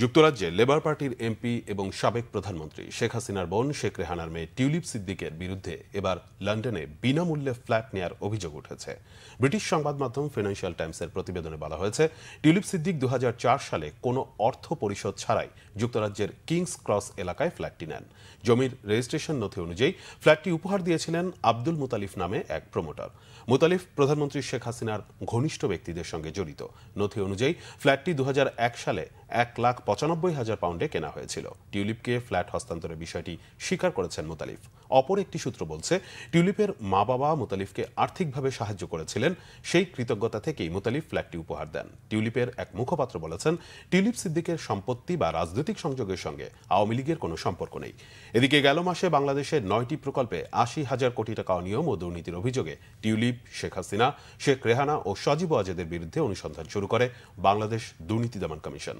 যুক্তরাজ্যে লেবার পার্টির এমপি এবং সাবেক প্রধানমন্ত্রী শেখ হাসিনার বোন শেখ রেহানার মেয়ে টিউলিপ সিদ্দিকের বিরুদ্ধে এবার লন্ডনে বিনামূল্যে ফ্ল্যাট নেয়ার অভিযোগ উঠেছে। ব্রিটিশ সংবাদ মাধ্যম ফিনান্সিয়াল টাইমসের প্রতিবেদনে বলা হয়েছে, টিউলিপ সিদ্দিক 2004 সালে কোনো অর্থ পরিশোধ ছাড়াই যুক্তরাজ্যের কিংস ক্রস এলাকায় ফ্ল্যাটটি নেন। জমির রেজিস্ট্রেশন নথি অনুযায়ী ফ্ল্যাটটি উপহার দিয়েছিলেন আব্দুল মুতালিফ নামে এক প্রমোটার। মুতালিফ প্রধানমন্ত্রী শেখ হাসিনার ঘনিষ্ঠ ব্যক্তিদের সঙ্গে জড়িত। নথি অনুযায়ী ফ্ল্যাটটি 2001 সালে 1,95,000 পাউন্ডে কেনা হয়েছিল। টিউলিপকে ফ্ল্যাট হস্তান্তরের বিষয়টি স্বীকার করেছেন মুতালিফ। অপর একটি সূত্র বলছে, টিউলিপের মা বাবা মুতালিফকে আর্থিকভাবে সাহায্য করেছিলেন, সেই কৃতজ্ঞতা থেকেই মুতালিফ ফ্ল্যাটটি উপহার দেন। টিউলিপের এক মুখপাত্র বলেছেন, টিউলিপ সিদ্দিকের সম্পত্তি বা রাজনৈতিক সংযোগের সঙ্গে আওয়ামী লীগের কোনো সম্পর্ক নেই। এদিকে গেল মাসে বাংলাদেশের 9টি প্রকল্পে 80,000 কোটি টাকা অনিয়ম ও দুর্নীতির অভিযোগে টিউলিপ, শেখ হাসিনা, শেখ রেহানা ও সজীব ওয়াজেদের বিরুদ্ধে অনুসন্ধান শুরু করে বাংলাদেশ দুর্নীতি দমন কমিশন।